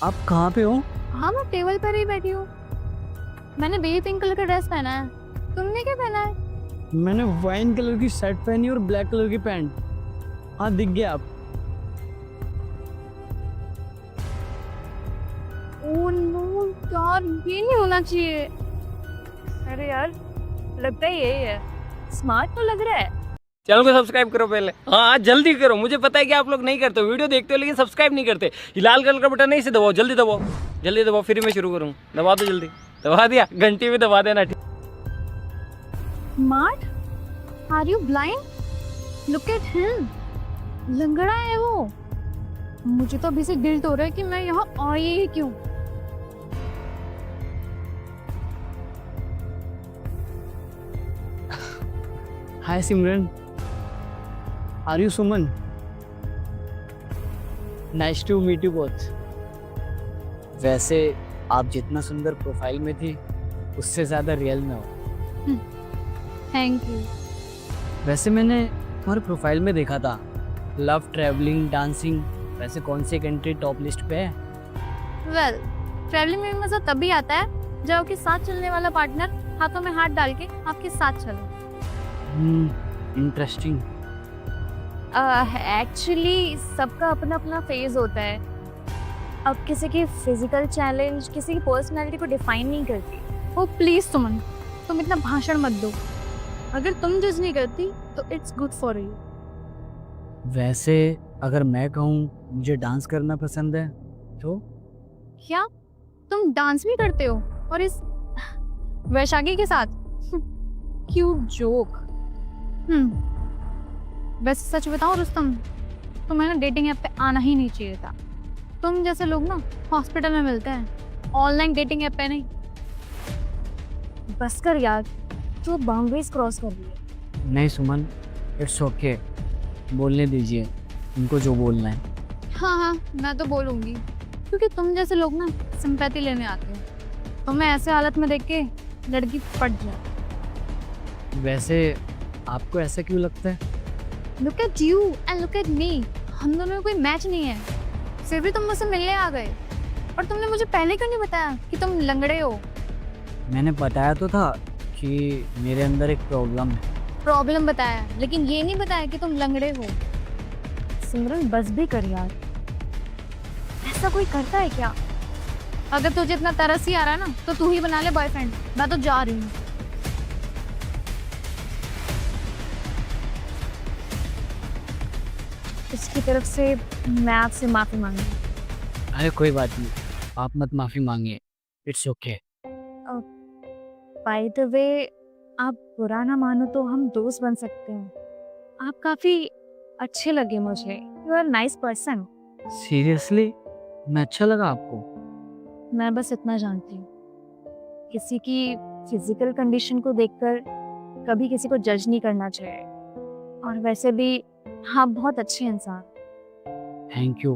आप कहाँ पे हो? हाँ, मैं टेबल पर ही बैठी हूँ। मैंने बेबी पिंक कलर का ड्रेस पहना है। तुमने क्या पहना है? मैंने वाइन कलर की शर्ट पहनी और ब्लैक कलर की पैंट। हाँ, दिख गया आप। ओह नो यार, ये नहीं होना चाहिए। अरे यार, लगता ही यही है। स्मार्ट तो लग रहा है। चैनल को सब्सक्राइब करो पहले। हाँ जल्दी करो, मुझे पता है कि आप लोग नहीं करते हो, वीडियो देखते हो लेकिन सब्सक्राइब नहीं करते। ये लाल कलर का बटन नहीं, इसे दबाओ, जल्दी दबाओ, जल्दी दबाओ, फिर मैं शुरू करूँ। दबा दो जल्दी। दबा दिया, घंटी भी दबा देना। Smart? Are you blind? Look at him. लंगड़ा है वो। मुझे तो अभी से गिल्ट हो रहा है कि मैं यहाँ आई ही क्यों। Hi Simran, are you Suman? Nice to meet you both. वैसे आप जितना सुंदर प्रोफाइल में थी उससे ज़्यादा रियल में हो। Thank you. वैसे मैंने तुम्हारे प्रोफाइल में देखा था, लव, ट्रैवलिंग, डांसिंग। वैसे कौन सी कंट्री टॉप लिस्ट पे है? वेल, ट्रैवलिंग में मजा तभी आता है जब आपके साथ चलने वाला पार्टनर हाथों में हाथ डाल के आपके साथ चले। इंटरेस्टिंग। एक्चुअली सबका अपना अपना फेज होता है। अब किसी की फिजिकल चैलेंज किसी की पर्सनालिटी को डिफाइन नहीं करती। ओ प्लीज सुमन, तुम इतना भाषण मत दो। अगर तुम जज नहीं करती तो इट्स गुड फॉर यू। वैसे अगर मैं कहूँ मुझे डांस करना पसंद है तो? क्या तुम डांस भी करते हो? और इस वैशाली के साथ? Cute joke. वैसे सच बताओ रुस्तम, तुम्हें ना डेटिंग ऐप पे आना ही नहीं चाहिए था। तुम जैसे लोग ना हॉस्पिटल में मिलते हैं, ऑनलाइन डेटिंग ऐप पे नहीं। बस कर यार, तू बाउंड्रीज क्रॉस कर रही है। नहीं सुमन, इट्स ओके, बोलने दीजिए उनको जो बोलना है। हाँ, मैं तो बोलूँगी, क्योंकि तुम जैसे लोग ना सिंपैथी लेने आते हो। तुम्हें ऐसे हालत में देख के लड़की पट जाए। वैसे आपको ऐसा क्यों लगता है? Look at you and look at me. हम दोनों में कोई मैच नहीं है, फिर भी तुम मुझसे मिलने आ गए। और तुमने मुझे पहले क्यों नहीं बताया कि तुम लंगड़े हो? मैंने बताया तो था कि मेरे अंदर एक प्रॉब्लम है। प्रॉब्लम बताया, लेकिन ये नहीं बताया कि तुम लंगड़े हो। सिमरन बस भी कर यार, ऐसा कोई करता है क्या? अगर तुझे इतना तरस ही आ रहा है ना तो तू ही बना ले बॉयफ्रेंड। मैं तो जा रही हूँ। इसकी तरफ से मैं आपसे माफी मांगी। अरे कोई बात नहीं, आप मत माफ़ी मांगिए, it's okay. By the way, आप बुरा ना मानो तो हम दोस्त बन सकते हैं। आप काफी अच्छे लगे मुझे। You are nice person. Seriously? मैं अच्छा लगा आपको? मैं बस इतना जानती हूँ, किसी की फिजिकल कंडीशन को देखकर कभी किसी को जज नहीं करना चाहिए। और वैसे भी आप बहुत अच्छे इंसान। थैंक यू,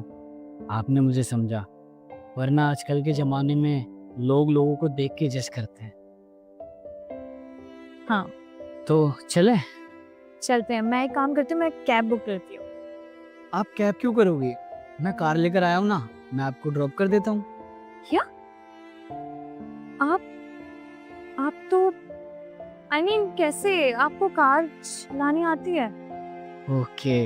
आपने मुझे समझा, वरना आजकल के ज़माने में लोग लोगों को देख के जज करते हैं। हाँ, तो चले? चलते हैं। मैं एक काम करती हूँ, मैं कैब बुक करती हूँ। आप कैब क्यों करोगे? मैं कार लेकर आया हूँ ना, मैं आपको ड्रॉप कर देता हूँ। क्या? आप तो आई मीन कैसे? आपको कार चलानी आती है? ओके।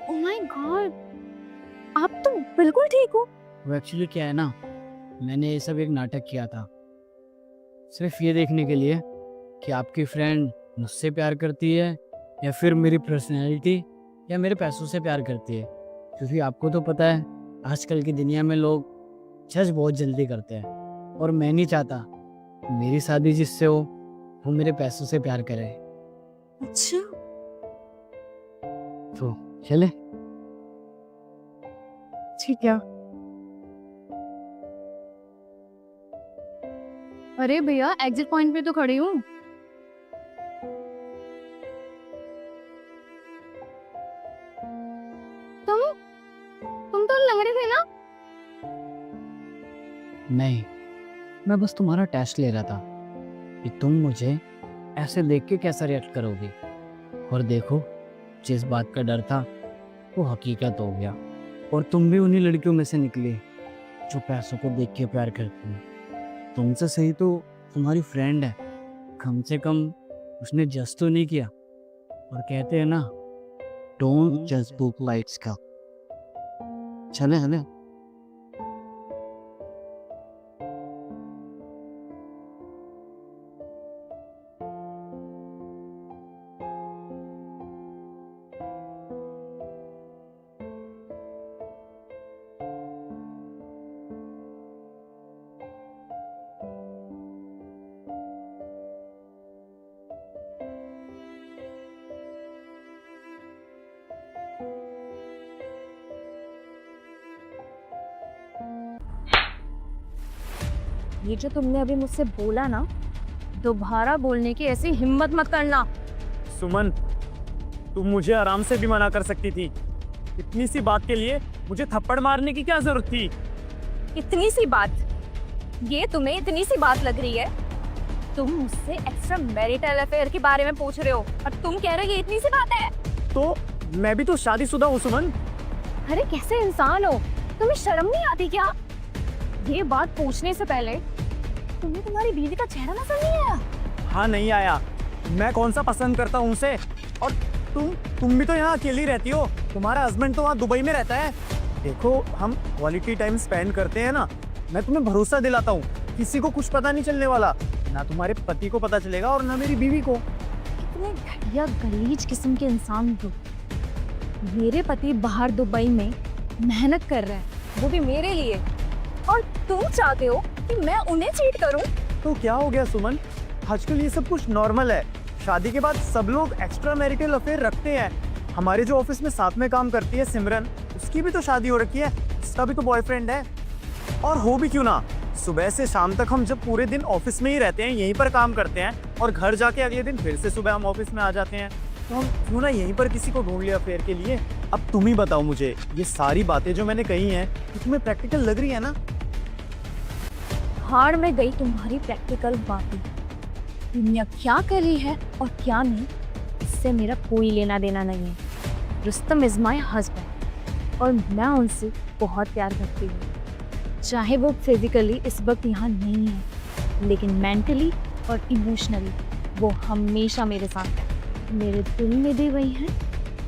ओह माय गॉड, आप तो बिल्कुल ठीक हो। वो एक्चुअली क्या है ना, मैंने ये सब एक नाटक किया था, सिर्फ ये देखने के लिए कि आपकी फ्रेंड मुझसे प्यार करती है या फिर मेरी पर्सनैलिटी या मेरे पैसों से प्यार करती है। क्योंकि आपको तो पता है आजकल की दुनिया में लोग जज बहुत जल्दी करते हैं, और मैं नहीं चाहता मेरी शादी जिससे हो वो मेरे पैसों से प्यार करे। अच्छा, तो चले? ठीक है। अरे भैया, एग्जिट पॉइंट पे तो खड़ी हूँ। तुम तो लंगड़े थे ना? नहीं, मैं बस तुम्हारा टेस्ट ले रहा था कि तुम मुझे ऐसे देख के कैसा रिएक्ट करोगी। और देखो, जिस बात का डर था वो हकीकत हो गया। और तुम भी उन्हीं लड़कियों में से निकली जो पैसों को देख के प्यार करती है। तुमसे सही तो तुम्हारी फ्रेंड है, कम से कम उसने जज तो नहीं किया। और कहते हैं ना, डोंट जज बुक लाइट्स का। चले चले। ये जो तुमने अभी मुझसे बोला ना, दोबारा बोलने की ऐसी हिम्मत मत करना। सुमन, तुम मुझे आराम से भी मना कर सकती थी। इतनी सी बात के लिए मुझे थप्पड़ मारने की क्या जरूरत थी? इतनी सी बात, ये तुम्हें इतनी सी बात लग रही है? तुम मुझसे एक्स्ट्रा मैरिटल अफेयर के बारे में पूछ रहे हो और तुम कह रहे हो ये इतनी सी बात है? तो मैं भी तो शादीशुदा हूँ सुमन। अरे कैसे इंसान हो, तुम्हें शर्म नहीं आती क्या? ये बात पूछने से पहले तुम्हें तुम्हारी बीवी का चेहरा नजर नहीं आया? हाँ, नहीं आया। मैं कौन सा पसंद करता हूँ उसे? और तुम भी तो यहाँ अकेली रहती हो। तुम्हारा हस्बैंड तो वहाँ दुबई में रहता है। देखो, हम क्वालिटी टाइम स्पेंड करते हैं ना। मैं तुम्हें भरोसा दिलाता हूँ, किसी को कुछ पता नहीं चलने वाला। ना तुम्हारे पति को पता चलेगा और ना मेरी बीवी को। कितने घटिया गलीज किस्म के इंसान हो। मेरे पति बाहर दुबई में मेहनत कर रहे हैं, वो भी मेरे लिए, और तुम चाहते हो कि मैं उन्हें चीट करूं? तो क्या हो गया सुमन? आजकल ये सब कुछ नॉर्मल है। शादी के बाद सब लोग एक्स्ट्रा मैरिटल अफेयर रखते हैं। हमारे जो ऑफिस में साथ में काम करती है सिमरन, उसकी भी तो शादी हो रखी है, उसका भी तो बॉयफ्रेंड है। और हो भी क्यों ना, सुबह से शाम तक हम जब पूरे दिन ऑफिस में ही रहते हैं, यहीं पर काम करते हैं, और घर जाके अगले दिन फिर से सुबह हम ऑफिस में आ जाते हैं, तो हम क्यों ना यहीं पर किसी को ढूंढ लिया अफेयर के लिए। अब तुम ही बताओ मुझे, ये सारी बातें जो मैंने कही हैं, ये तुम्हें प्रैक्टिकल लग रही है ना? हार में गई तुम्हारी प्रैक्टिकल बातें। दुनिया क्या कर रही है और क्या नहीं, इससे मेरा कोई लेना देना नहीं है। रुस्तम इज माई हस्बैंड और मैं उनसे बहुत प्यार करती हूँ। चाहे वो फिजिकली इस वक्त यहाँ नहीं है, लेकिन मेंटली और इमोशनली वो हमेशा मेरे साथ है। मेरे दिल में भी वही है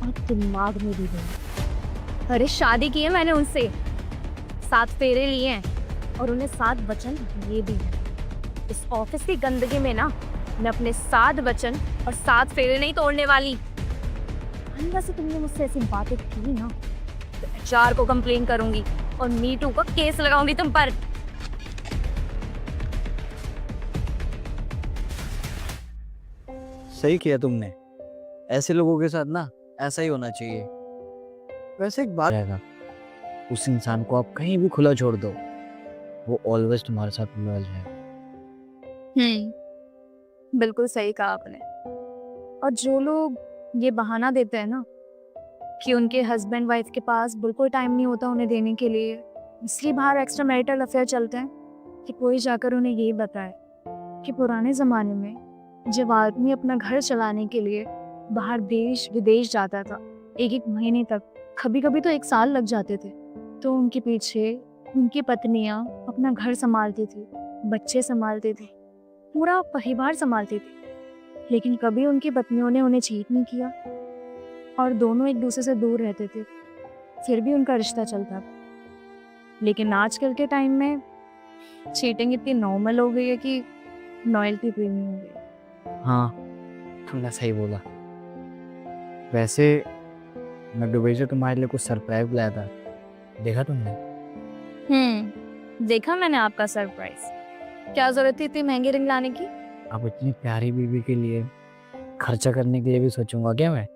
और दिमाग में भी वही। अरे शादी की है मैंने उनसे, 7 फेरे लिए हैं और उन्हें 7 वचन दिए भी हैं। इस ऑफिस की गंदगी में ना मैं अपने 7 वचन और 7 फेरे नहीं तोड़ने वाली। अंदर से तुमने मुझसे ऐसी बातें की ना, तो एचआर को कंप्लेन करूंगी और मी टू का केस लगाऊंगी तुम पर। सही किया तुमने। ऐसे लोगों के साथ ना ऐसा ही होना चाहिए। वैसे एक बात रहेगा, उस इंसान को आप कहीं भी खुला छोड़ दो, वो ऑलवेज तुम्हारे साथ लॉयल है। बिल्कुल सही कहा आपने। और जो लोग ये बहाना देते हैं ना कि उनके हस्बैंड वाइफ के पास बिल्कुल टाइम नहीं होता उन्हें देने के लिए, इसलिए बाहर एक्स्ट्रा मैरिटल अफेयर चलते हैं, कि कोई जाकर उन्हें ये बताए कि पुराने ज़माने में जब आदमी अपना घर चलाने के लिए बाहर देश विदेश जाता था, 1-1 महीने तक, कभी कभी तो 1 साल लग जाते थे, तो उनके पीछे उनकी पत्नियां अपना घर संभालती थी, बच्चे संभालती थी, पूरा परिवार संभालती थी, लेकिन कभी उनकी पत्नियों ने उन्हें चीट नहीं किया और दोनों एक दूसरे से दूर रहते थे, फिर भी उनका रिश्ता चलता था। लेकिन आजकल के टाइम में चीटिंग इतनी नॉर्मल हो गई है कि लॉयल्टी प्रीमियम हो गई। हाँ, तुमने सही बोला। वैसे मैं दुबई से तुम्हारे लिए कुछ सरप्राइज लाया था, देखा तुमने? देखा मैंने आपका सरप्राइज। क्या जरूरत थी इतनी महंगी रिंग लाने की? अब इतनी प्यारी बीवी के लिए खर्चा करने के लिए भी सोचूंगा क्या मैं?